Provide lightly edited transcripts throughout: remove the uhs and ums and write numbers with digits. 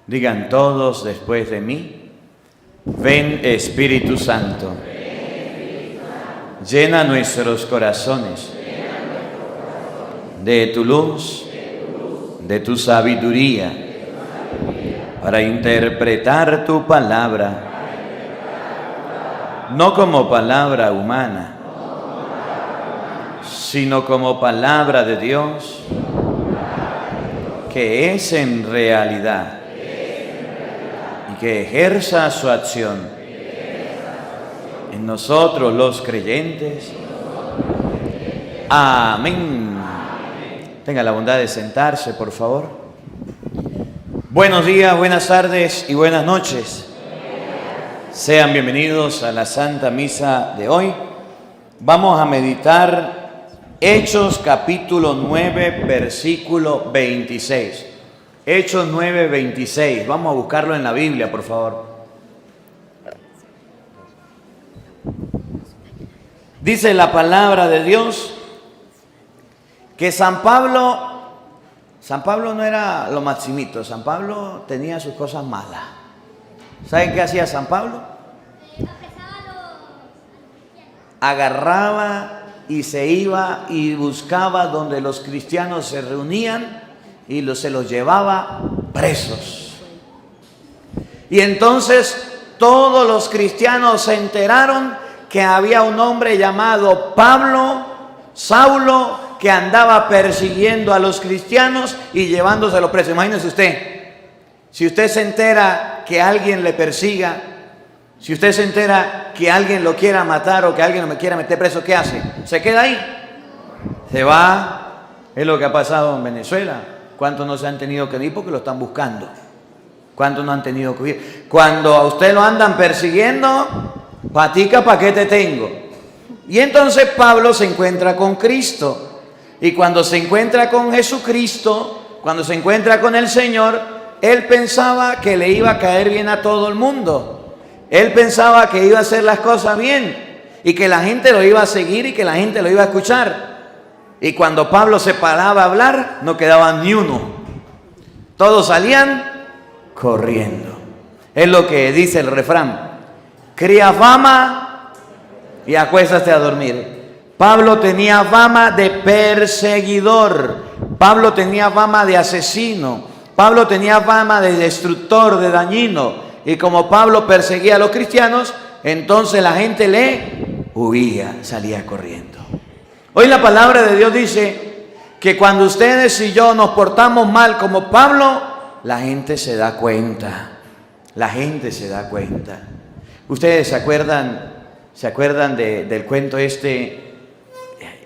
Digan todos después de mí: ven Espíritu Santo, llena nuestros corazones de tu luz, de tu sabiduría, para interpretar tu palabra, no como palabra humana, sino como palabra de Dios, que es en realidad y que ejerza su acción en nosotros los creyentes. Amén. Tenga la bondad de sentarse, por favor. Buenos días, buenas tardes y buenas noches. Sean bienvenidos a la Santa Misa de hoy. Vamos a meditar Hechos capítulo 9, versículo 26. Hechos 9, 26. Vamos a buscarlo en la Biblia, por favor. Dice la palabra de Dios que San Pablo no era lo maximito. San Pablo tenía sus cosas malas. ¿Saben qué hacía San Pablo? Agarraba y se iba y buscaba donde los cristianos se reunían y se los llevaba presos. Y entonces todos los cristianos se enteraron que había un hombre llamado Saulo, que andaba persiguiendo a los cristianos y llevándoselos presos. Imagínese usted, si usted se entera que alguien le persiga, si usted se entera que alguien lo quiera matar o que alguien lo quiera meter preso, ¿qué hace? ¿Se queda ahí? Se va. Es lo que ha pasado en Venezuela. ¿Cuántos no se han tenido que ir porque lo están buscando? ¿Cuántos no han tenido que ir? Cuando a usted lo andan persiguiendo, patica, ¿para qué te tengo? Y entonces Pablo se encuentra con Cristo. Y cuando se encuentra con Jesucristo, cuando se encuentra con el Señor, él pensaba que le iba a caer bien a todo el mundo. Él pensaba que iba a hacer las cosas bien y que la gente lo iba a seguir y que la gente lo iba a escuchar. Y cuando Pablo se paraba a hablar, no quedaba ni uno. Todos salían corriendo. Es lo que dice el refrán: cría fama y acuéstate a dormir. Pablo tenía fama de perseguidor. Pablo tenía fama de asesino. Pablo tenía fama de destructor, de dañino. Y como Pablo perseguía a los cristianos, entonces la gente le huía, salía corriendo. Hoy la palabra de Dios dice que cuando ustedes y yo nos portamos mal como Pablo, la gente se da cuenta. La gente se da cuenta. ¿Ustedes se acuerdan del cuento ese,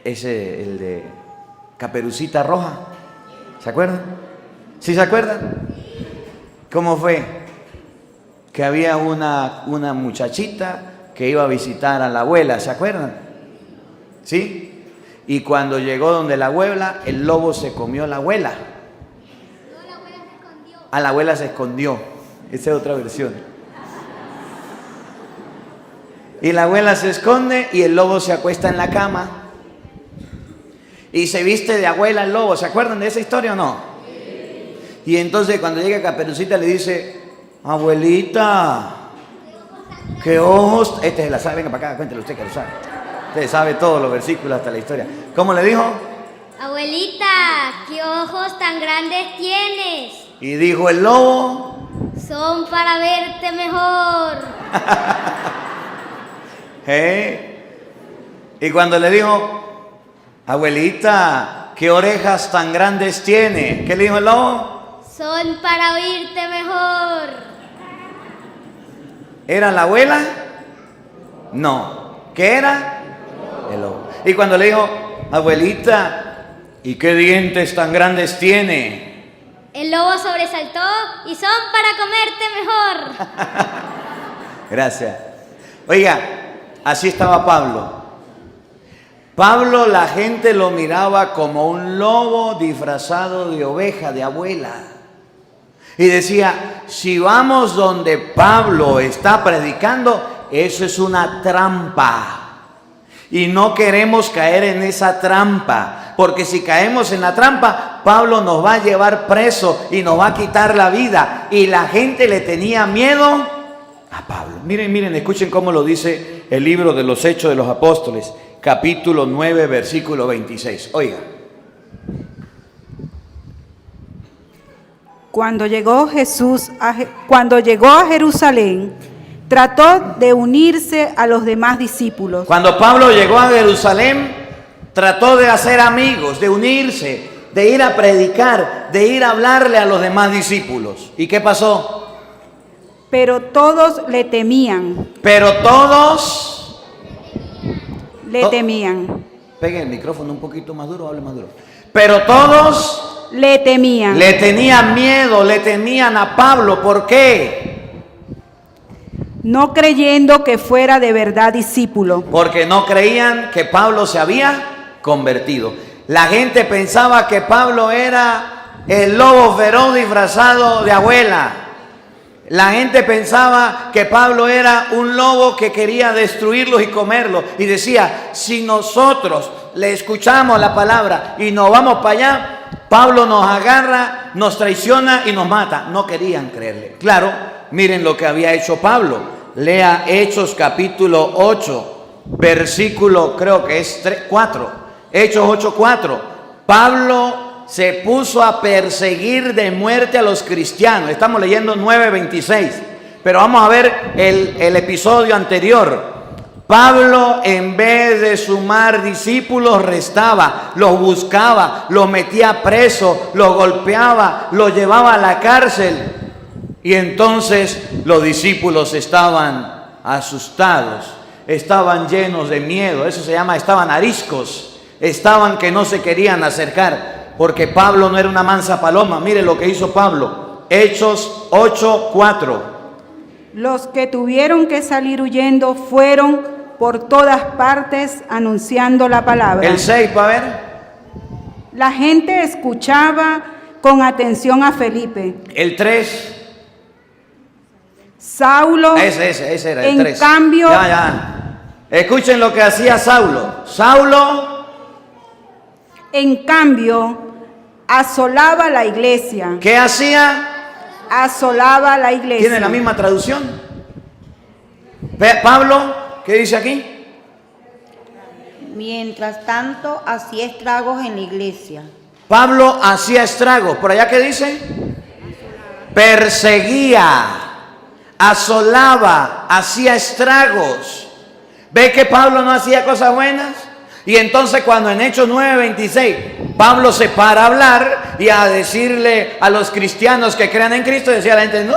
el de Caperucita Roja? ¿Se acuerdan? ¿Sí se acuerdan? ¿Cómo fue? Que había una muchachita que iba a visitar a la abuela, ¿se acuerdan? ¿Sí? Y cuando llegó donde la abuela, el lobo se comió a la abuela. No, la abuela se escondió. A la abuela se escondió. Esa es otra versión. Y la abuela se esconde y el lobo se acuesta en la cama. Y se viste de abuela el lobo. ¿Se acuerdan de esa historia o no? Sí. Y entonces cuando llega Caperucita le dice: abuelita, qué ojos. Este se la sabe, venga para acá, cuéntelo usted que lo sabe. Usted sabe todos los versículos hasta la historia. ¿Cómo le dijo? Abuelita, qué ojos tan grandes tienes. Y dijo el lobo: son para verte mejor. Y cuando le dijo: abuelita, qué orejas tan grandes tiene, ¿qué le dijo el lobo? Son para oírte mejor. ¿Era la abuela? No. ¿Qué era? El lobo. Y cuando le dijo: abuelita, ¿y qué dientes tan grandes tiene? El lobo sobresaltó: y son para comerte mejor. Gracias. Oiga, así estaba Pablo. Pablo, la gente lo miraba como un lobo disfrazado de oveja, de abuela. Y decía: si vamos donde Pablo está predicando, eso es una trampa. Y no queremos caer en esa trampa, porque si caemos en la trampa, Pablo nos va a llevar preso y nos va a quitar la vida. Y la gente le tenía miedo a Pablo. Miren, escuchen cómo lo dice el libro de los Hechos de los Apóstoles, capítulo 9, versículo 26. Oiga. Cuando llegó a Jerusalén, trató de unirse a los demás discípulos. Cuando Pablo llegó a Jerusalén, trató de hacer amigos, de unirse, de ir a predicar, de ir a hablarle a los demás discípulos. ¿Y qué pasó? Pero todos le temían. Pero todos le temían. Pegue el micrófono un poquito más duro, hable más duro. Pero todos le temían. Le tenían miedo, le temían a Pablo. ¿Por qué? No creyendo que fuera de verdad discípulo. Porque no creían que Pablo se había convertido. La gente pensaba que Pablo era el lobo feroz disfrazado de abuela. La gente pensaba que Pablo era un lobo que quería destruirlos y comerlos. Y decía, si nosotros le escuchamos la palabra y nos vamos para allá, Pablo nos agarra, nos traiciona y nos mata. No querían creerle. Claro, miren lo que había hecho Pablo. Lea Hechos capítulo 8, versículo creo que es 4. Hechos 8:4. Pablo se puso a perseguir de muerte a los cristianos. Estamos leyendo 9:26. Pero vamos a ver el episodio anterior. Pablo, en vez de sumar discípulos, restaba, los buscaba, los metía preso, los golpeaba, los llevaba a la cárcel. Y entonces los discípulos estaban asustados, estaban llenos de miedo. Eso se llama, estaban ariscos, estaban que no se querían acercar, porque Pablo no era una mansa paloma. Mire lo que hizo Pablo. Hechos 8:4. Los que tuvieron que salir huyendo fueron por todas partes anunciando la palabra. El 6, para ver. La gente escuchaba con atención a Felipe. El 3. Saulo. Ese era el 3. En cambio. Ya. Escuchen lo que hacía Saulo. Saulo. En cambio, asolaba la iglesia. ¿Qué hacía? Asolaba la iglesia. ¿Tiene la misma traducción? Pablo, ¿qué dice aquí? Mientras tanto, hacía estragos en la iglesia. Pablo hacía estragos. ¿Por allá qué dice? Perseguía, asolaba, hacía estragos. ¿Ve que Pablo no hacía cosas buenas? Y entonces cuando en Hechos 9:26 Pablo se para a hablar y a decirle a los cristianos que crean en Cristo, decía la gente, no,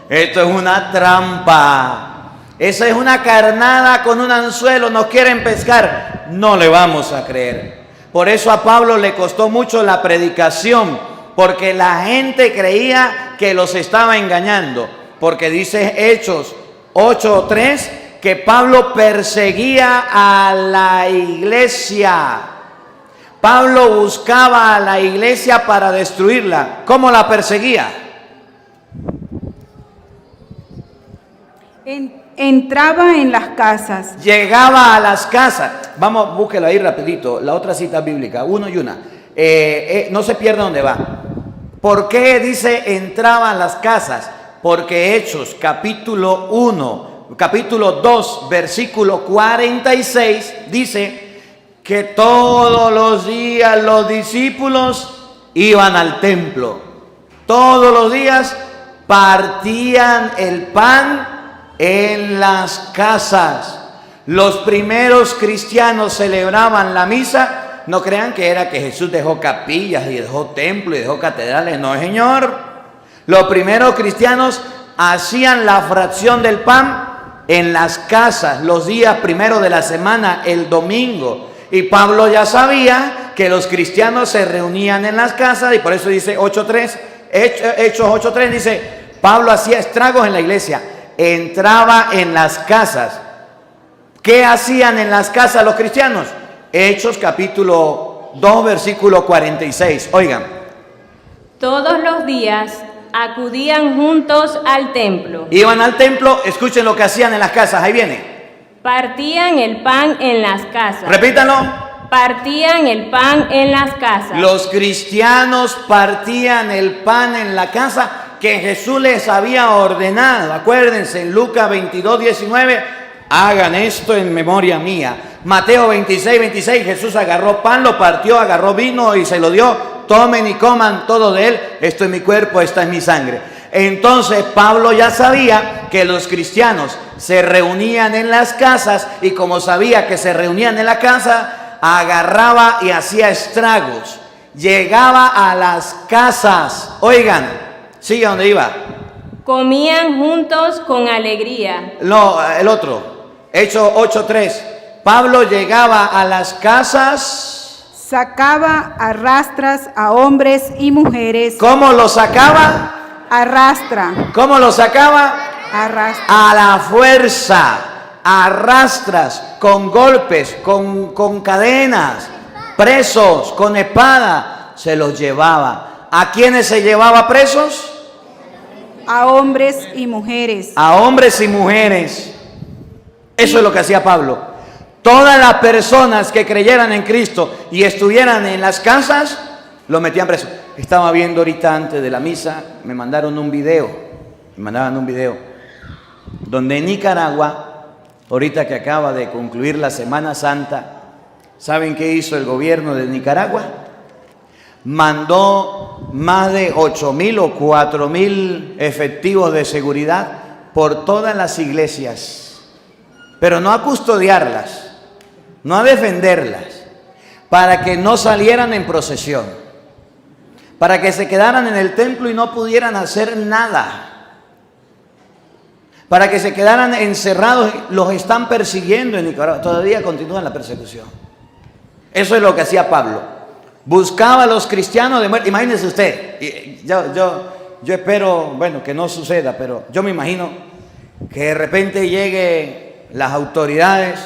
esto es una trampa. Esa es una carnada con un anzuelo, nos quieren pescar. No le vamos a creer. Por eso a Pablo le costó mucho la predicación, porque la gente creía que los estaba engañando. Porque dice Hechos 8:3 que Pablo perseguía a la iglesia. Pablo buscaba a la iglesia para destruirla. ¿Cómo la perseguía? Entraba en las casas. Llegaba a las casas. Vamos, búsquelo ahí rapidito. La otra cita bíblica, uno y una. No se pierda dónde va. ¿Por qué dice entraba a las casas? Porque Hechos capítulo 2, versículo 46 dice que todos los días los discípulos iban al templo. Todos los días partían el pan en las casas. Los primeros cristianos celebraban la misa. No crean que era que Jesús dejó capillas y dejó templos y dejó catedrales. No, señor. Los primeros cristianos hacían la fracción del pan en las casas los días primeros de la semana, el domingo. Y Pablo ya sabía que los cristianos se reunían en las casas y por eso dice 8:3, Hechos 8:3 dice, Pablo hacía estragos en la iglesia. Entraba en las casas. ¿Qué hacían en las casas los cristianos? Hechos capítulo 2, versículo 46. Oigan. Todos los días acudían juntos al templo. Iban al templo, escuchen lo que hacían en las casas, ahí viene. Partían el pan en las casas. Repítalo. partían el pan en las casas. Los cristianos partían el pan en la casa que Jesús les había ordenado. Acuérdense, en Lucas 22, 19, hagan esto en memoria mía. Mateo 26, 26, Jesús agarró pan, lo partió, agarró vino y se lo dio. Tomen y coman todo de él. Esto es mi cuerpo, esta es mi sangre. Entonces Pablo ya sabía que los cristianos se reunían en las casas, y como sabía que se reunían en la casa, agarraba y hacía estragos. Llegaba a las casas. Oigan, sigue donde iba. Comían juntos con alegría. No, el otro. Hechos 8:3. Pablo llegaba a las casas. Sacaba a rastras a hombres y mujeres. ¿Cómo lo sacaba? Arrastra, ¿Cómo lo sacaba? arrastra. A la fuerza, a rastras, con golpes, con cadenas, presos, con espada, se los llevaba. ¿A quiénes se llevaba presos? A hombres y mujeres. A hombres y mujeres. Eso es lo que hacía Pablo. Todas las personas que creyeran en Cristo y estuvieran en las casas, lo metían preso. Estaba viendo ahorita antes de la misa, me mandaban un video donde en Nicaragua, ahorita que acaba de concluir la Semana Santa, ¿saben qué hizo el gobierno de Nicaragua? Mandó más de 8,000 o 4,000 efectivos de seguridad por todas las iglesias, pero no a custodiarlas, no a defenderlas, para que no salieran en procesión, para que se quedaran en el templo y no pudieran hacer nada, para que se quedaran encerrados. Los están persiguiendo en Nicaragua, todavía continúa la persecución. Eso es lo que hacía Pablo. Buscaba a los cristianos de muerte. Imagínense usted, yo espero, bueno, que no suceda, pero yo me imagino que de repente lleguen las autoridades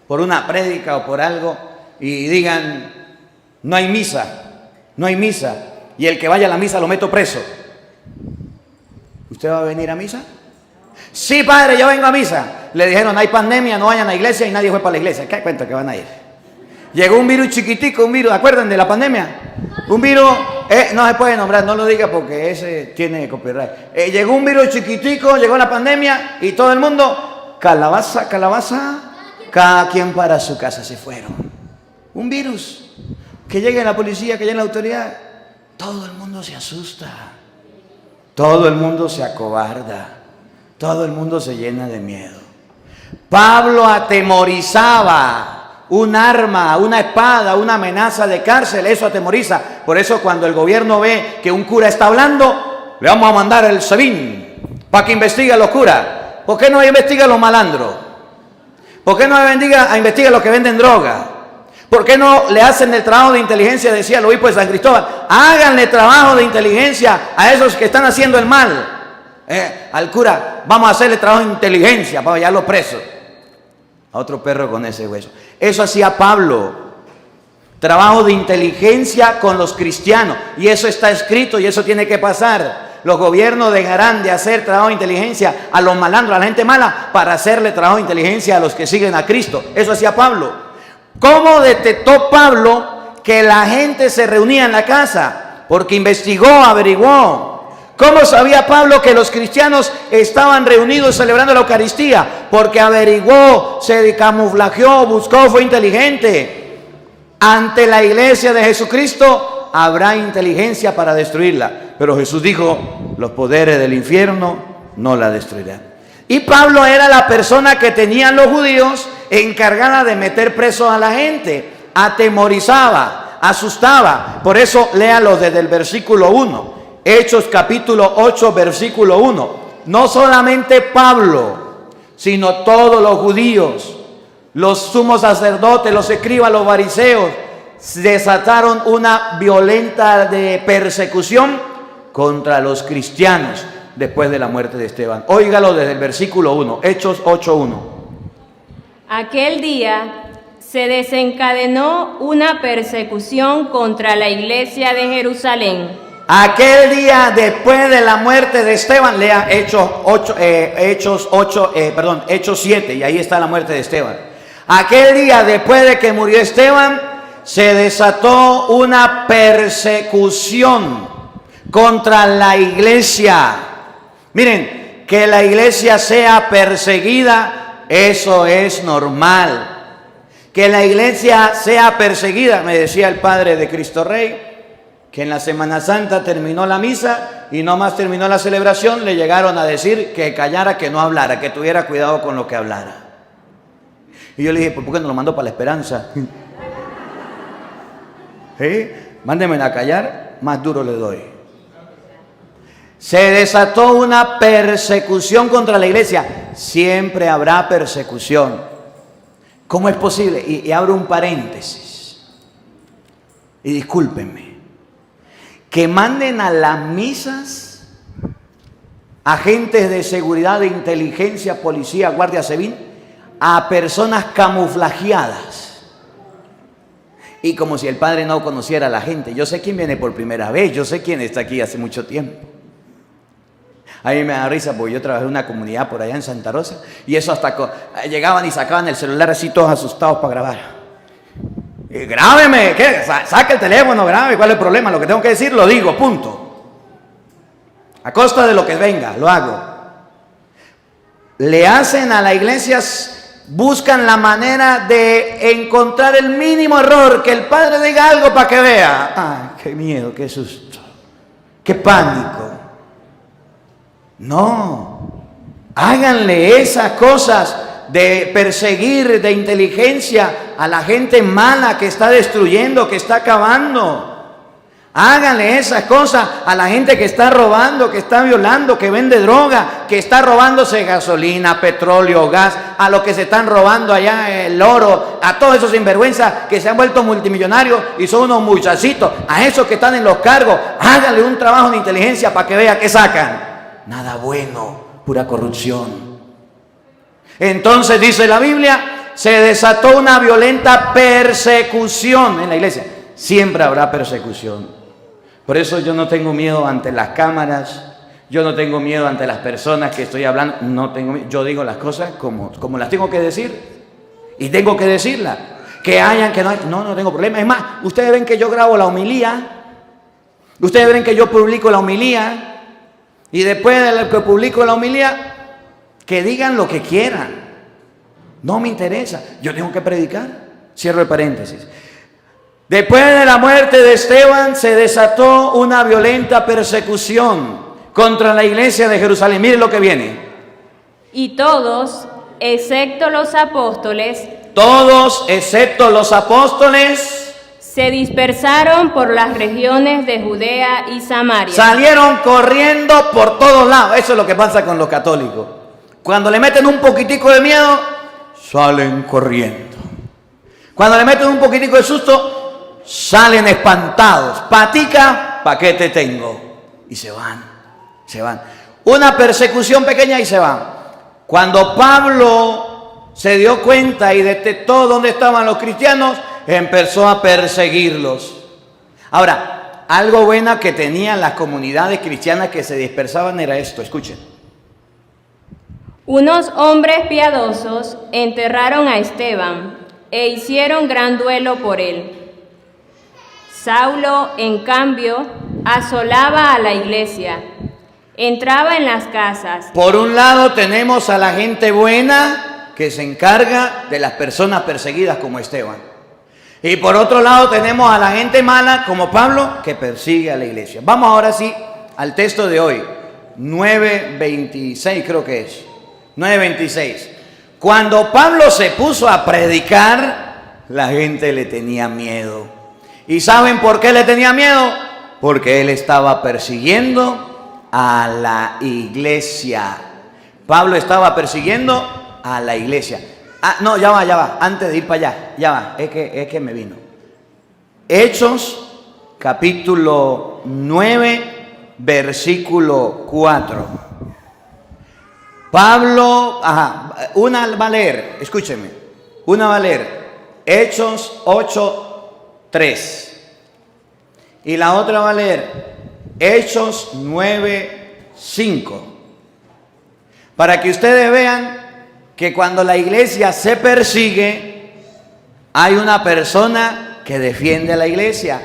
por una prédica o por algo y digan, no hay misa, y el que vaya a la misa lo meto preso. ¿Usted va a venir a misa? Sí, padre, yo vengo a misa. Le dijeron, hay pandemia, no vayan a la iglesia, y nadie fue para la iglesia. ¿Qué cuenta que van a ir? Llegó un virus chiquitico, ¿acuerdan de la pandemia? Un virus, no se puede nombrar, no lo diga porque ese tiene copyright. Llegó un virus chiquitico, llegó la pandemia y todo el mundo, calabaza, cada quien para su casa se fueron. Un virus, que llegue la policía, que llegue la autoridad, todo el mundo se asusta, todo el mundo se acobarda, todo el mundo se llena de miedo. Pablo atemorizaba. Un arma, una espada, una amenaza de cárcel, eso atemoriza. Por eso cuando el gobierno ve que un cura está hablando, le vamos a mandar el SEBIN para que investigue a los curas. ¿Por qué no investiga a los malandros? ¿Por qué no investiga a los que venden droga? ¿Por qué no le hacen el trabajo de inteligencia? Decía el obispo de San Cristóbal, háganle trabajo de inteligencia a esos que están haciendo el mal. Al cura, vamos a hacerle trabajo de inteligencia para hallarlos presos. A otro perro con ese hueso. Eso hacía Pablo. Trabajo de inteligencia con los cristianos. Y eso está escrito y eso tiene que pasar. Los gobiernos dejarán de hacer trabajo de inteligencia a los malandros, a la gente mala, para hacerle trabajo de inteligencia a los que siguen a Cristo. Eso hacía Pablo. ¿Cómo detectó Pablo que la gente se reunía en la casa? Porque investigó, averiguó. ¿Cómo sabía Pablo que los cristianos estaban reunidos celebrando la Eucaristía? Porque averiguó, se camuflajeó, buscó, fue inteligente. Ante la iglesia de Jesucristo habrá inteligencia para destruirla. Pero Jesús dijo, los poderes del infierno no la destruirán. Y Pablo era la persona que tenían los judíos encargada de meter preso a la gente. Atemorizaba, asustaba. Por eso léalo desde el versículo 1. Hechos capítulo 8, versículo 1. No solamente Pablo, sino todos los judíos, los sumos sacerdotes, los escribas, los fariseos, desataron una violenta persecución contra los cristianos después de la muerte de Esteban. Óigalo desde el versículo 1, Hechos 8, 1. Aquel día se desencadenó una persecución contra la iglesia de Jerusalén. Aquel día después de la muerte de Esteban, lea Hechos 7, y ahí está la muerte de Esteban. Aquel día después de que murió Esteban, se desató una persecución contra la iglesia. Miren, que la iglesia sea perseguida, eso es normal. Que la iglesia sea perseguida, me decía el padre de Cristo Rey, que en la Semana Santa terminó la misa y no más terminó la celebración, le llegaron a decir que callara, que no hablara, que tuviera cuidado con lo que hablara. Y yo le dije, ¿por qué no lo mando para la esperanza? Mándenme a callar, más duro le doy. Se desató una persecución contra la iglesia. Siempre habrá persecución. ¿Cómo es posible? Y abro un paréntesis. Y discúlpenme. Que manden a las misas agentes de seguridad, de inteligencia, policía, guardia civil, a personas camuflajeadas. Y como si el padre no conociera a la gente. Yo sé quién viene por primera vez, yo sé quién está aquí hace mucho tiempo. A mí me da risa porque yo trabajé en una comunidad por allá en Santa Rosa y eso hasta llegaban y sacaban el celular así todos asustados para grabar. Grábeme, ¿qué? Saca el teléfono, grabe, ¿cuál es el problema? Lo que tengo que decir lo digo, punto. A costa de lo que venga, lo hago. Le hacen a la iglesia, buscan la manera de encontrar el mínimo error, que el padre diga algo para que vea. ¡Ay, qué miedo, qué susto, qué pánico! No, háganle esas cosas de perseguir de inteligencia a la gente mala que está destruyendo, que está acabando. Háganle esas cosas a la gente que está robando, que está violando, que vende droga, que está robándose gasolina, petróleo, gas, a los que se están robando allá el oro, a todos esos sinvergüenzas que se han vuelto multimillonarios y son unos muchachitos, a esos que están en los cargos. Háganle un trabajo de inteligencia para que vea qué sacan. Nada bueno, pura corrupción. Entonces dice la Biblia, se desató una violenta persecución en la iglesia. Siempre habrá persecución. Por eso yo no tengo miedo ante las cámaras, yo no tengo miedo ante las personas que estoy hablando, no tengo miedo. Yo digo las cosas como las tengo que decir y tengo que decirlas. Que hayan, que no hayan, no tengo problema. Es más, ustedes ven que yo grabo la homilía, ustedes ven que yo publico la homilía. Y después de lo que publico la homilía, que digan lo que quieran. No me interesa. Yo tengo que predicar. Cierro el paréntesis. Después de la muerte de Esteban, se desató una violenta persecución contra la iglesia de Jerusalén. Miren lo que viene. Y todos, excepto los apóstoles, se dispersaron por las regiones de Judea y Samaria. Salieron corriendo por todos lados. Eso es lo que pasa con los católicos. Cuando le meten un poquitico de miedo, salen corriendo. Cuando le meten un poquitico de susto, salen espantados. Patica, ¿pa' qué te tengo? Y se van. Una persecución pequeña y se van. Cuando Pablo se dio cuenta y detectó dónde estaban los cristianos, empezó a perseguirlos. Ahora, algo bueno que tenían las comunidades cristianas que se dispersaban era esto, escuchen. Unos hombres piadosos enterraron a Esteban e hicieron gran duelo por él. Saulo, en cambio, asolaba a la iglesia, entraba en las casas. Por un lado tenemos a la gente buena que se encarga de las personas perseguidas como Esteban. Y por otro lado tenemos a la gente mala como Pablo que persigue a la iglesia. Vamos ahora sí al texto de hoy, 9:26 creo que es, 9:26. Cuando Pablo se puso a predicar, la gente le tenía miedo. ¿Y saben por qué le tenía miedo? Porque él estaba persiguiendo a la iglesia. Pablo estaba persiguiendo a la iglesia. No, ya va, antes de ir para allá, ya va, es que me vino. Hechos, capítulo 9, versículo 4. Pablo, una va a leer, escúchenme, una va a leer, Hechos 8, 3. Y la otra va a leer, Hechos 9, 5. Para que ustedes vean que cuando la iglesia se persigue, hay una persona que defiende a la iglesia.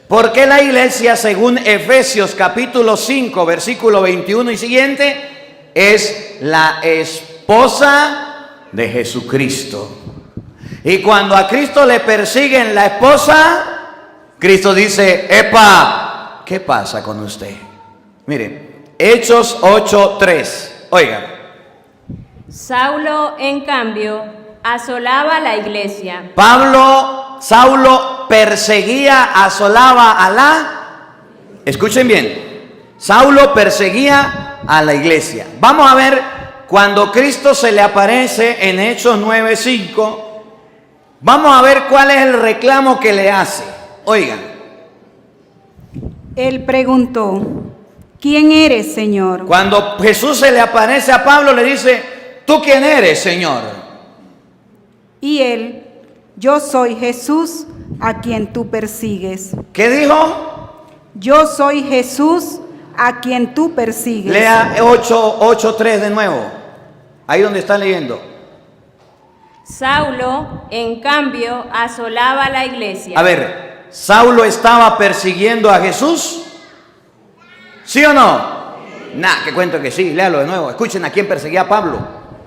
Porque la iglesia, según Efesios capítulo 5, versículo 21 y siguiente, es la esposa de Jesucristo. Y cuando a Cristo le persiguen la esposa, Cristo dice, ¡epa! ¿Qué pasa con usted? Miren, Hechos 8:3. Oigan. Saulo, en cambio, asolaba la iglesia. Saulo perseguía, asolaba a escuchen bien, Saulo perseguía a la iglesia. Vamos a ver, cuando Cristo se le aparece en Hechos 9:5, vamos a ver cuál es el reclamo que le hace. Oigan. Él preguntó, ¿quién eres, Señor? Cuando Jesús se le aparece a Pablo, le dice, ¿tú quién eres, Señor? Y él, yo soy Jesús a quien tú persigues. ¿Qué dijo? Yo soy Jesús a quien tú persigues. Lea 8:3 de nuevo. Ahí donde está leyendo. Saulo, en cambio, asolaba la iglesia. A ver, ¿Saulo estaba persiguiendo a Jesús? ¿Sí o no? Nah, que cuento que sí, léalo de nuevo. Escuchen a quién perseguía a Pablo.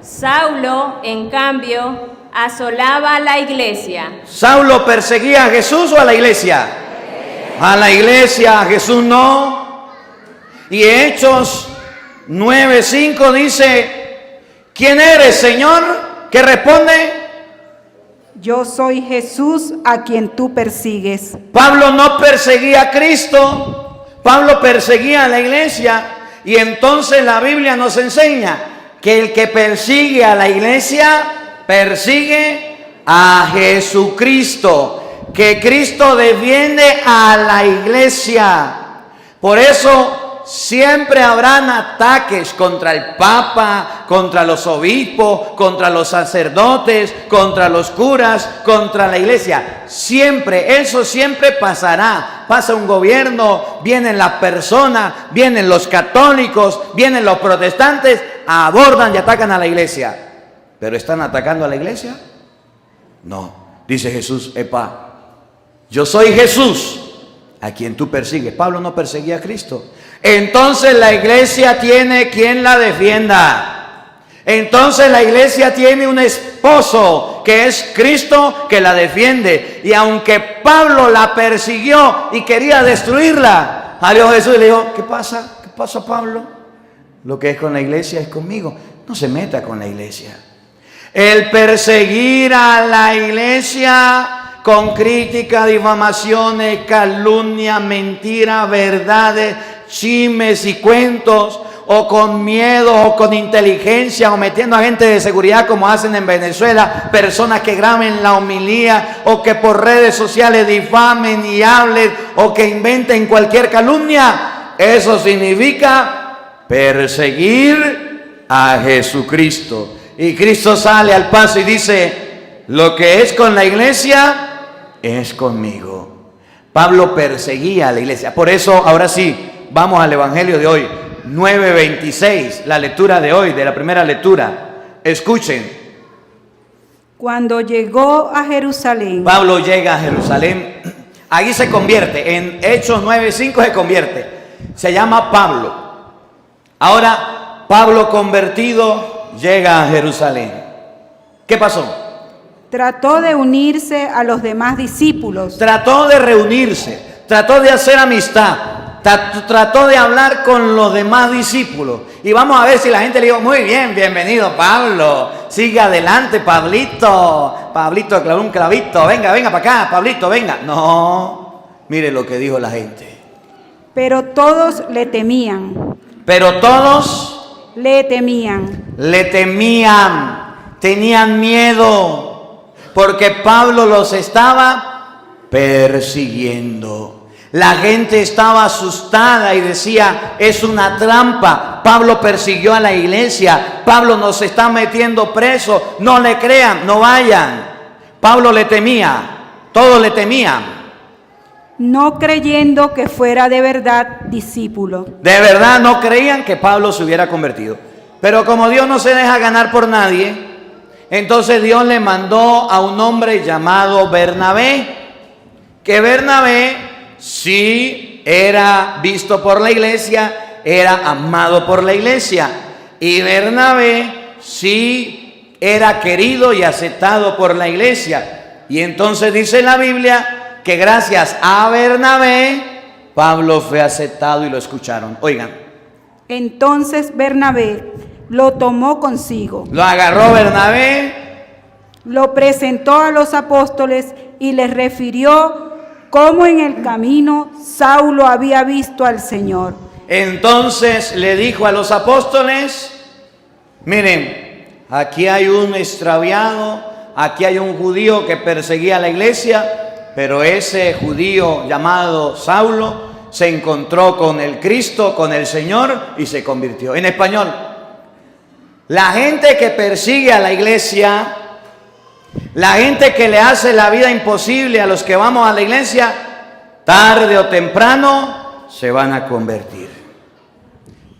Saulo, en cambio, asolaba la iglesia. ¿Saulo perseguía a Jesús o a la iglesia? A la iglesia, a Jesús no. Y Hechos 9:5 dice, ¿quién eres, Señor? ¿Qué responde? Yo soy Jesús a quien tú persigues. Pablo no perseguía a Cristo, Pablo perseguía a la iglesia. Y entonces la Biblia nos enseña que el que persigue a la iglesia, persigue a Jesucristo, que Cristo defiende a la iglesia. Por eso siempre habrán ataques contra el Papa, contra los obispos, contra los sacerdotes, contra los curas, contra la iglesia. Siempre, eso siempre pasará. Pasa un gobierno, vienen las personas, vienen los católicos, vienen los protestantes, abordan y atacan a la iglesia. ¿Pero están atacando a la iglesia? No. Dice Jesús, epa, yo soy Jesús a quien tú persigues. Pablo no perseguía a Cristo. Entonces la iglesia tiene quien la defienda. Entonces la iglesia tiene un esposo que es Cristo que la defiende. Y aunque Pablo la persiguió y quería destruirla, salió Jesús y le dijo, ¿qué pasa? ¿Qué pasa, Pablo? Lo que es con la iglesia es conmigo. No se meta con la iglesia. El perseguir a la iglesia con crítica, difamaciones, calumnia, mentira, verdades, chismes y cuentos, o con miedo, o con inteligencia, o metiendo a gente de seguridad como hacen en Venezuela, personas que graben la homilía, o que por redes sociales difamen y hablen, o que inventen cualquier calumnia. Eso significa perseguir a Jesucristo. Y Cristo sale al paso y dice, lo que es con la iglesia es conmigo. Pablo perseguía a la iglesia. Por eso, ahora sí, vamos al evangelio de hoy, 9:26, la lectura de hoy, de la primera lectura. Escuchen. Cuando llegó a Jerusalén. Pablo llega a Jerusalén. Ahí se convierte, en Hechos 9:5 se convierte. Se llama Pablo. Ahora, Pablo convertido llega a Jerusalén. ¿Qué pasó? Trató de unirse a los demás discípulos. Trató de reunirse, trató de hacer amistad, trató de hablar con los demás discípulos. Y vamos a ver si la gente le dijo, muy bien, bienvenido Pablo, sigue adelante Pablito, Pablito clavó un clavito, venga para acá, Pablito, venga. No, mire lo que dijo la gente. Pero todos le temían. Pero todos le temían. Le temían, tenían miedo. Porque Pablo los estaba persiguiendo. La gente estaba asustada y decía, es una trampa. Pablo persiguió a la iglesia. Pablo nos está metiendo preso. No le crean, no vayan. Pablo le temía, todos le temían. No creyendo que fuera de verdad discípulo. De verdad no creían que Pablo se hubiera convertido. Pero como Dios no se deja ganar por nadie, Entonces Dios le mandó a un hombre llamado Bernabé, que Bernabé sí era visto por la iglesia, era amado por la iglesia, y Bernabé sí era querido y aceptado por la iglesia. Y entonces dice la Biblia que gracias a Bernabé, Pablo fue aceptado y lo escucharon. Oigan. Entonces Bernabé lo tomó consigo, Lo agarró Bernabé, lo presentó a los apóstoles y les refirió cómo en el camino Saulo había visto al Señor. entonces le dijo a los apóstoles, miren, aquí hay un extraviado, aquí hay un judío que perseguía a la iglesia, pero ese judío llamado Saulo se encontró con el Cristo, con el Señor, y se convirtió. En español, la gente que persigue a la iglesia, la gente que le hace la vida imposible a los que vamos a la iglesia, tarde o temprano se van a convertir.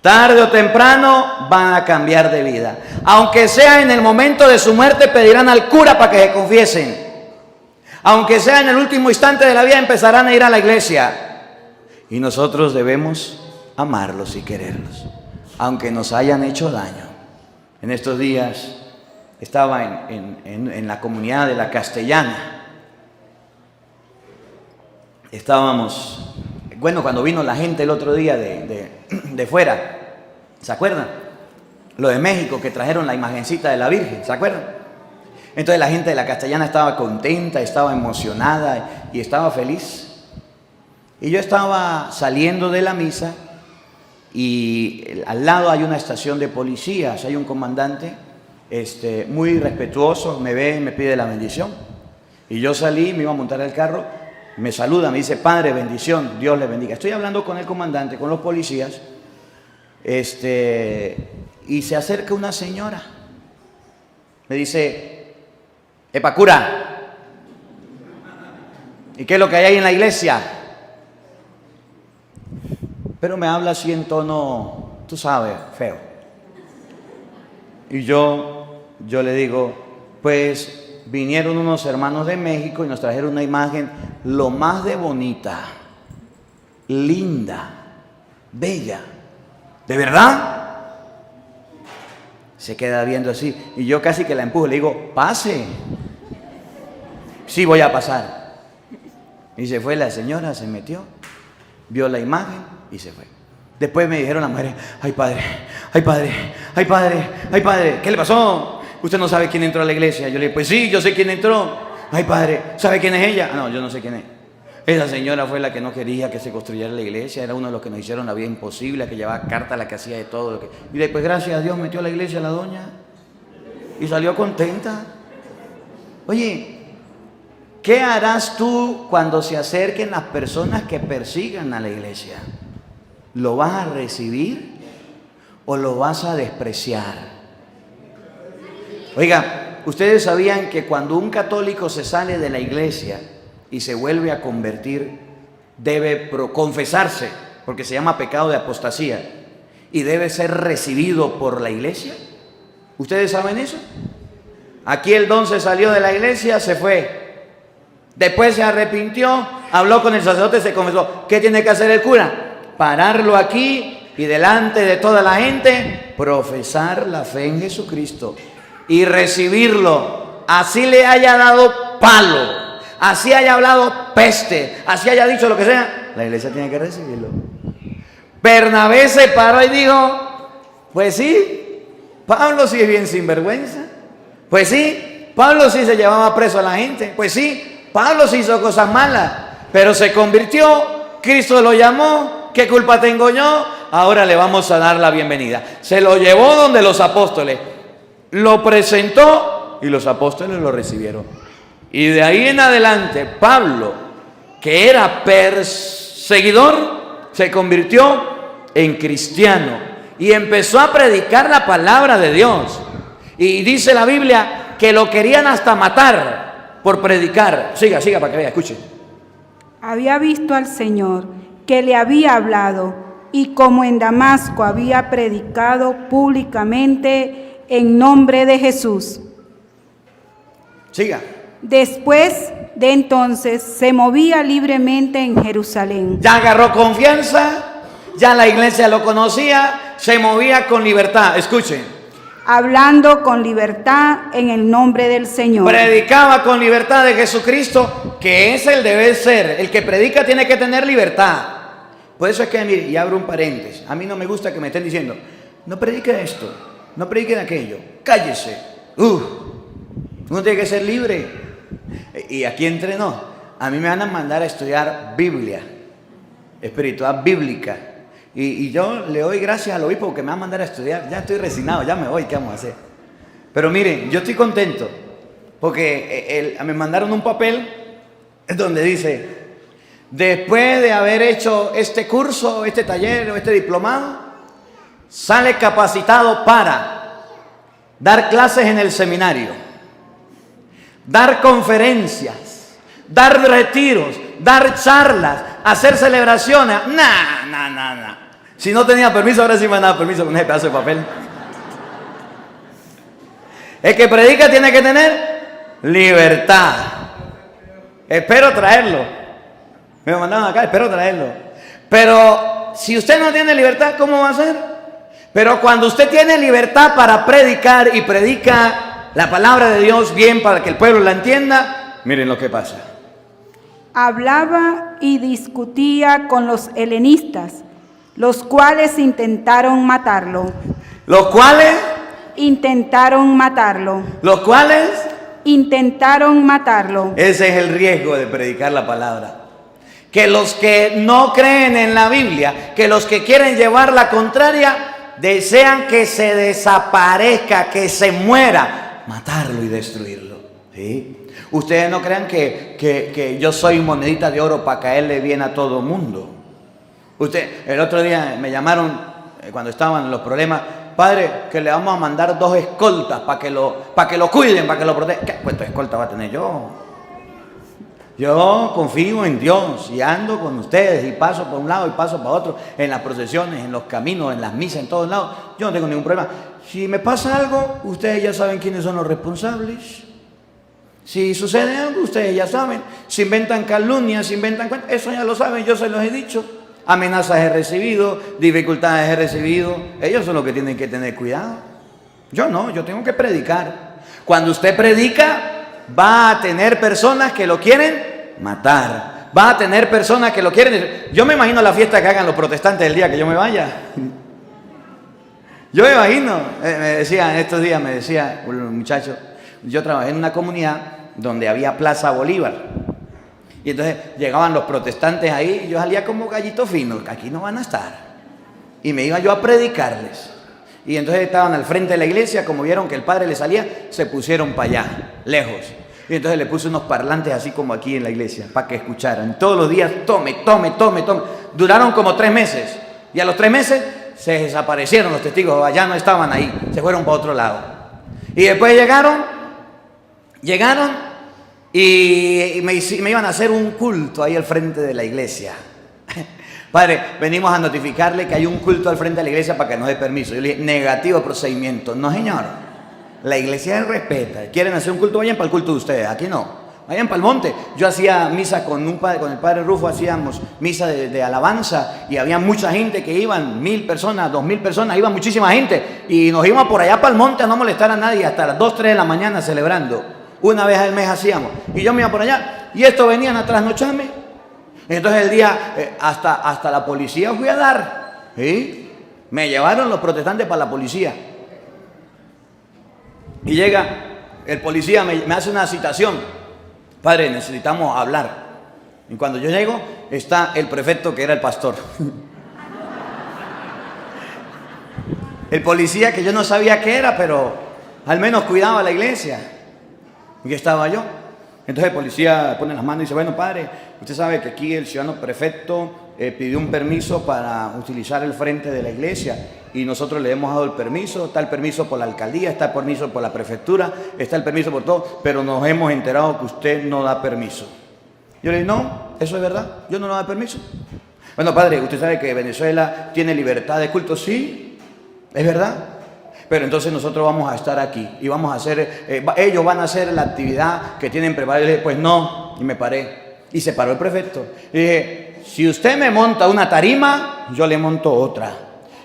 Tarde o temprano van a cambiar de vida. Aunque sea en el momento de su muerte, pedirán al cura para que se confiesen. Aunque sea en el último instante de la vida, empezarán a ir a la iglesia. Y nosotros debemos amarlos y quererlos, aunque nos hayan hecho daño. En estos días estaba en la comunidad de la Castellana. Estábamos, bueno, cuando vino la gente el otro día de fuera, ¿se acuerdan? Lo de México, que trajeron la imagencita de la Virgen, ¿se acuerdan? Entonces la gente de la Castellana estaba contenta, estaba emocionada y estaba feliz. Y yo estaba saliendo de la misa y al lado hay una estación de policías, hay un comandante muy respetuoso, me ve y me pide la bendición. Y yo salí, me iba a montar el carro, me saluda, me dice, Padre, bendición, Dios le bendiga. Estoy hablando con el comandante, con los policías, y se acerca una señora. Me dice, epa, cura, ¿y qué es lo que hay ahí en la iglesia? Pero me habla así en tono, tú sabes, feo. Y yo le digo, pues vinieron unos hermanos de México y nos trajeron una imagen lo más de bonita, linda, bella. ¿De verdad? Se queda viendo así y yo casi que la empujo, le digo, pase. Sí, voy a pasar. Y se fue la señora, se metió, vio la imagen y se fue. Después me dijeron las mujeres, ay padre, ay padre, ay padre, ay padre, ¿qué le pasó? ¿Usted no sabe quién entró a la iglesia? Yo le dije, pues sí, yo sé quién entró. Ay padre, ¿sabe quién es ella? No, yo no sé quién es. Esa señora fue la que no quería que se construyera la iglesia, era uno de los que nos hicieron la vida imposible, que llevaba carta, la que hacía de todo. Y después, gracias a Dios, metió a la iglesia la doña y salió contenta. Oye, ¿qué harás tú cuando se acerquen las personas que persigan a la iglesia? ¿Lo vas a recibir o lo vas a despreciar? Oiga, ¿ustedes sabían que cuando un católico se sale de la iglesia y se vuelve a convertir, debe confesarse, porque se llama pecado de apostasía, y debe ser recibido por la iglesia? ¿Ustedes saben eso? Aquí el don se salió de la iglesia, se fue. Después se arrepintió, habló con el sacerdote, se confesó. ¿Qué tiene que hacer el cura? Pararlo aquí y delante de toda la gente, profesar la fe en Jesucristo y recibirlo. Así le haya dado palo, así haya hablado peste, así haya dicho lo que sea, la iglesia tiene que recibirlo. Bernabé se paró y dijo, pues sí, Pablo sí es bien sinvergüenza. Pues sí, Pablo sí se llevaba preso a la gente. Pues sí, Pablo sí hizo cosas malas, pero se convirtió, Cristo lo llamó. ¿Qué culpa tengo yo? Ahora le vamos a dar la bienvenida. Se lo llevó donde los apóstoles, lo presentó y los apóstoles lo recibieron. Y de ahí en adelante, Pablo, que era perseguidor, se convirtió en cristiano y empezó a predicar la palabra de Dios. Y dice la Biblia que lo querían hasta matar por predicar. Siga para que vea, escuche. Había visto al Señor, que le había hablado, y como en Damasco había predicado públicamente en nombre de Jesús. Siga. Después de entonces se movía libremente en Jerusalén, Ya agarró confianza, ya la iglesia lo conocía, se movía con libertad. Escuchen, hablando con libertad en el nombre del Señor. predicaba con libertad de Jesucristo, que es el deber ser. El que predica tiene que tener libertad. Por eso es que, mire, y abro un paréntesis, a mí no me gusta que me estén diciendo, no predique esto, no predique aquello, cállese. Uno tiene que ser libre. Y aquí entrenó. A mí me van a mandar a estudiar Biblia, espiritual bíblica. Y yo le doy gracias al obispo que me va a mandar a estudiar. Ya estoy resignado, ya me voy, ¿qué vamos a hacer? Pero miren, yo estoy contento porque me mandaron un papel donde dice, después de haber hecho este curso, este taller o este diplomado, sale capacitado para dar clases en el seminario, dar conferencias, dar retiros, dar charlas, hacer celebraciones. Nah. Si no tenía permiso, ahora sí me han dado permiso con ese pedazo de papel. El que predica tiene que tener libertad. Espero traerlo. Me mandaron acá, espero traerlo. Pero si usted no tiene libertad, ¿cómo va a ser? Pero cuando usted tiene libertad para predicar y predica la palabra de Dios bien para que el pueblo la entienda, miren lo que pasa. Hablaba y discutía con los helenistas, los cuales intentaron matarlo. Los cuales Intentaron matarlo. Ese es el riesgo de predicar la palabra. Que los que no creen en la Biblia, que los que quieren llevar la contraria, desean que se desaparezca, que se muera, matarlo y destruirlo. ¿Sí? Ustedes no crean que yo soy monedita de oro para caerle bien a todo mundo. El otro día me llamaron cuando estaban los problemas, padre, que le vamos a mandar 2 escoltas para que lo cuiden, para que lo protejan. ¿Qué cuánto escolta va a tener yo? Yo confío en Dios y ando con ustedes y paso por un lado y paso para otro, en las procesiones, en los caminos, en las misas, en todos lados. Yo no tengo ningún problema. Si me pasa algo, ustedes ya saben quiénes son los responsables. Si sucede algo, ustedes ya saben. Si inventan calumnias, si inventan cuentos, eso ya lo saben, yo se los he dicho. Amenazas he recibido, dificultades he recibido. Ellos son los que tienen que tener cuidado. Yo no, yo tengo que predicar. Cuando usted predica, va a tener personas que lo quieren matar. Va a tener personas que lo quieren... Yo me imagino la fiesta que hagan los protestantes el día que yo me vaya. Yo me imagino, estos días me decía un muchacho, yo trabajé en una comunidad donde había Plaza Bolívar. Y entonces llegaban los protestantes ahí y yo salía como gallito fino, que aquí no van a estar. Y me iba yo a predicarles. Y entonces estaban al frente de la iglesia, como vieron que el padre le salía, se pusieron para allá, lejos. Y entonces le puse unos parlantes así como aquí en la iglesia, para que escucharan. Todos los días, tome. Duraron como 3 meses. Y a los 3 meses se desaparecieron los testigos, ya no estaban ahí, se fueron para otro lado. Y después llegaron y me iban a hacer un culto ahí al frente de la iglesia. Padre, venimos a notificarle que hay un culto al frente de la iglesia para que nos dé permiso. Yo le dije, negativo procedimiento. No, señor. La iglesia respeta. Quieren hacer un culto, vayan para el culto de ustedes. Aquí no. Vayan para el monte. Yo hacía misa con el padre Rufo, hacíamos misa de alabanza y había mucha gente que iban, 1000 personas, 2000 personas, iba muchísima gente. Y nos íbamos por allá para el monte a no molestar a nadie hasta las 2, 3 de la mañana celebrando. Una vez al mes hacíamos. Y yo me iba por allá y estos venían a trasnocharme. Entonces el día, hasta la policía fui a dar. ¿Sí? Me llevaron los protestantes para la policía. Y llega el policía, me hace una citación. Padre, necesitamos hablar. Y cuando yo llego, está el prefecto que era el pastor. El policía que yo no sabía qué era, pero al menos cuidaba la iglesia. Y estaba yo. Entonces el policía pone las manos y dice, bueno, padre, usted sabe que aquí el ciudadano prefecto pidió un permiso para utilizar el frente de la iglesia y nosotros le hemos dado el permiso, está el permiso por la alcaldía, está el permiso por la prefectura, está el permiso por todo, pero nos hemos enterado que usted no da permiso. Yo le digo, no, eso es verdad, yo no doy permiso. Bueno, padre, usted sabe que Venezuela tiene libertad de culto, sí, es verdad. Pero entonces nosotros vamos a estar aquí y vamos a hacer, ellos van a hacer la actividad que tienen preparada. Y le dije, pues no, y me paré. Y se paró el prefecto. Y dije, si usted me monta una tarima, yo le monto otra.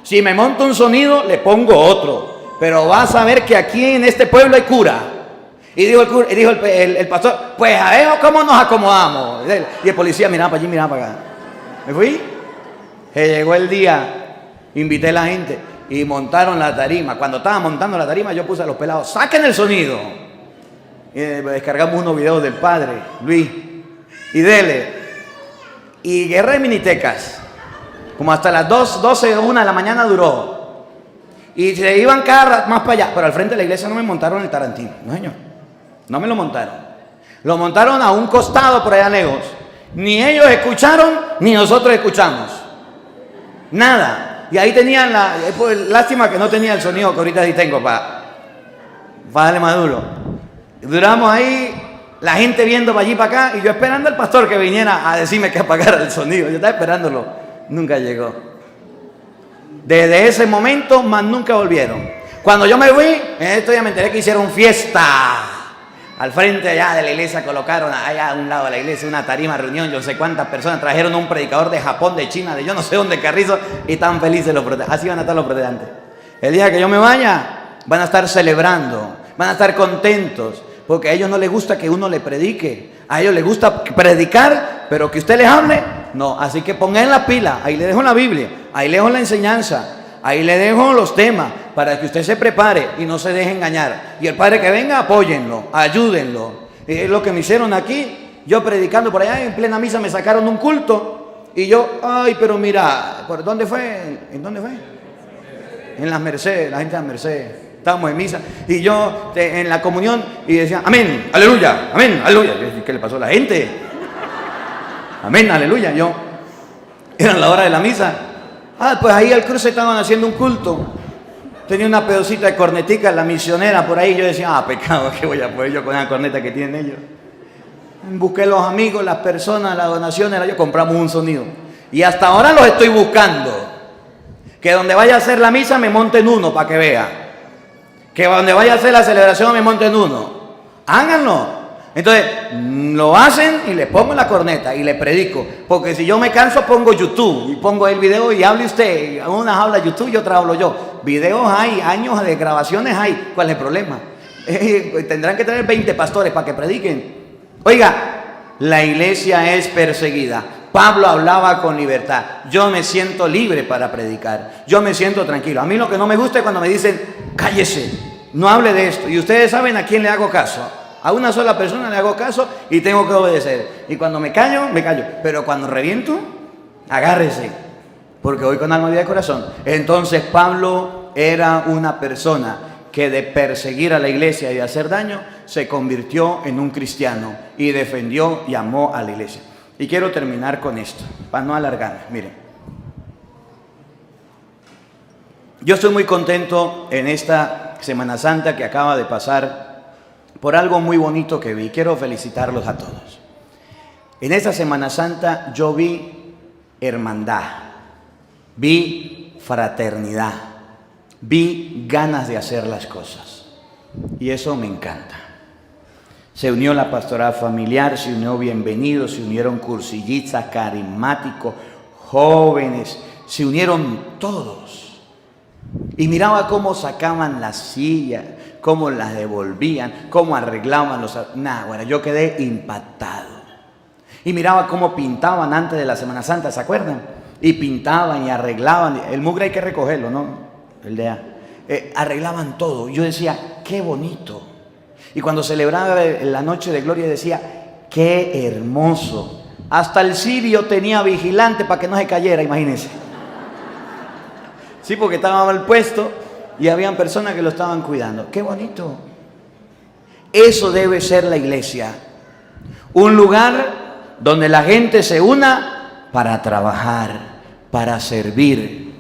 Si me monto un sonido, le pongo otro. Pero vas a ver que aquí en este pueblo hay cura. Y dijo el pastor, pues a ver cómo nos acomodamos. Y el policía miraba para allí, miraba para acá. Me fui. Llegó el día, invité a la gente y montaron la tarima. Cuando estaba montando la tarima, yo puse a los pelados, saquen el sonido. Y descargamos unos videos del padre, Luis, y dele. Y guerra de minitecas. Como hasta las 12, 1 de la mañana duró. Y se iban cada más para allá. Pero al frente de la iglesia no me montaron el Tarantino. No, señor. No me lo montaron. Lo montaron a un costado por allá lejos. Ni ellos escucharon, ni nosotros escuchamos. Nada. Y ahí tenían lástima que no tenía el sonido que ahorita sí tengo para darle más duro. Duramos ahí, la gente viendo para allí para acá, y yo esperando al pastor que viniera a decirme que apagara el sonido. Yo estaba esperándolo. Nunca llegó. Desde ese momento, más nunca volvieron. Cuando yo me fui, en esto ya me enteré que hicieron fiesta. Al frente allá de la iglesia colocaron allá a un lado de la iglesia una tarima, reunión, yo no sé cuántas personas, trajeron a un predicador de Japón, de China, de yo no sé dónde, Carrizo, y tan felices los protestantes. Así van a estar los protestantes. El día que yo me vaya, van a estar celebrando, van a estar contentos, porque a ellos no les gusta que uno le predique, a ellos les gusta predicar, pero que usted les hable, no. Así que pongan la pila, ahí le dejo la Biblia, ahí le dejo la enseñanza, ahí le dejo los temas para que usted se prepare y no se deje engañar. Y el padre que venga, apóyenlo, ayúdenlo. Es lo que me hicieron aquí. Yo predicando por allá en plena misa me sacaron un culto. Y yo, ay, pero mira, ¿por dónde fue? ¿En dónde fue? En las Mercedes, la gente de las Mercedes. Estábamos en misa. Y yo en la comunión y decía, amén, aleluya, amén, aleluya. ¿Qué le pasó a la gente? Amén, aleluya. Yo, era la hora de la misa. Pues ahí al cruce estaban haciendo un culto. Tenía una pedacita de cornetica, la misionera por ahí. Yo decía, pecado, ¿qué voy a poder yo con la corneta que tienen ellos? Busqué los amigos, las personas, las donaciones, yo compramos un sonido. Y hasta ahora los estoy buscando. Que donde vaya a hacer la misa me monten uno para que vea. Que donde vaya a hacer la celebración me monten uno. Háganlo. Entonces, lo hacen y le pongo la corneta y le predico. Porque si yo me canso, pongo YouTube y pongo el video y hable usted. Unas habla YouTube y otras hablo yo. Videos hay, años de grabaciones hay. ¿Cuál es el problema? Tendrán que tener 20 pastores para que prediquen. Oiga, la iglesia es perseguida. Pablo hablaba con libertad. Yo me siento libre para predicar. Yo me siento tranquilo. A mí lo que no me gusta es cuando me dicen, cállese, no hable de esto. Y ustedes saben a quién le hago caso. A una sola persona le hago caso y tengo que obedecer. Y cuando me callo, me callo. Pero cuando reviento, agárrese. Porque voy con alma, vida y corazón. Entonces Pablo era una persona que de perseguir a la iglesia y de hacer daño, se convirtió en un cristiano y defendió y amó a la iglesia. Y quiero terminar con esto, para no alargarme. Miren, yo estoy muy contento en esta Semana Santa que acaba de pasar por algo muy bonito que vi. Quiero felicitarlos a todos. En esta Semana Santa yo vi hermandad, vi fraternidad, vi ganas de hacer las cosas. Y eso me encanta. Se unió la pastoral familiar, se unió Bienvenidos, se unieron cursillistas, carismáticos, jóvenes, se unieron todos. Y miraba cómo sacaban las sillas, cómo las devolvían, cómo arreglaban los... bueno, yo quedé impactado. Y miraba cómo pintaban antes de la Semana Santa, ¿se acuerdan? Y pintaban y arreglaban. El mugre hay que recogerlo, ¿no? El de arreglaban todo. Yo decía, qué bonito. Y cuando celebraba la noche de gloria decía, qué hermoso. Hasta el cirio tenía vigilante para que no se cayera, imagínense. Sí, porque estaba mal puesto y habían personas que lo estaban cuidando. Qué bonito. Eso debe ser la iglesia. Un lugar donde la gente se una para trabajar, para servir.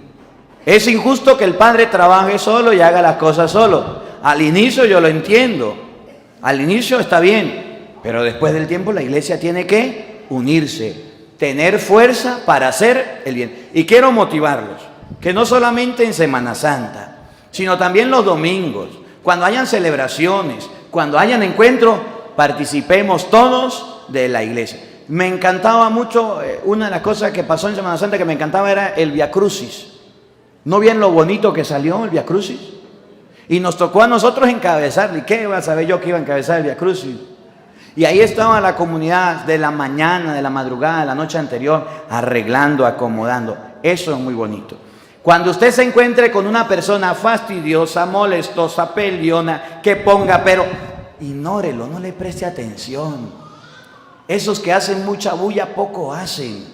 Es injusto que el padre trabaje solo y haga las cosas solo. Al inicio yo lo entiendo. Al inicio está bien, pero después del tiempo la iglesia tiene que unirse, tener fuerza para hacer el bien. Y quiero motivarlos, que no solamente en Semana Santa, sino también los domingos, cuando hayan celebraciones, cuando hayan encuentros, participemos todos de la iglesia. Me encantaba mucho, una de las cosas que pasó en Semana Santa que me encantaba era el Via Crucis. ¿No vieron lo bonito que salió el Via Crucis? Y nos tocó a nosotros encabezarlo. ¿Y qué iba a saber yo que iba a encabezar el Via Crucis? Y ahí estaba la comunidad de la mañana, de la madrugada, de la noche anterior, arreglando, acomodando. Eso es muy bonito. Cuando usted se encuentre con una persona fastidiosa, molestosa, peleona, que ponga, pero ignórelo, no le preste atención. Esos que hacen mucha bulla poco hacen.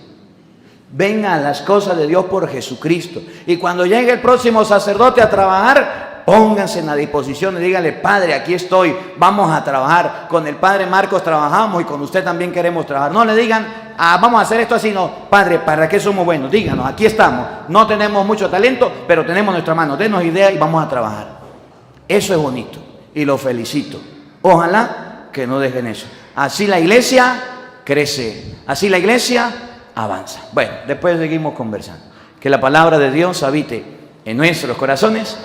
Vengan las cosas de Dios por Jesucristo. Y cuando llegue el próximo sacerdote a trabajar, pónganse en la disposición y díganle: Padre, aquí estoy, vamos a trabajar. Con el Padre Marcos trabajamos y con usted también queremos trabajar. No le digan: vamos a hacer esto así. No, Padre, ¿para qué somos buenos? Díganos, aquí estamos. No tenemos mucho talento, pero tenemos nuestra mano. Denos idea y vamos a trabajar. Eso es bonito y lo felicito. Ojalá que no dejen eso. Así la iglesia crece, así la iglesia avanza. Bueno, después seguimos conversando. Que la palabra de Dios habite en nuestros corazones.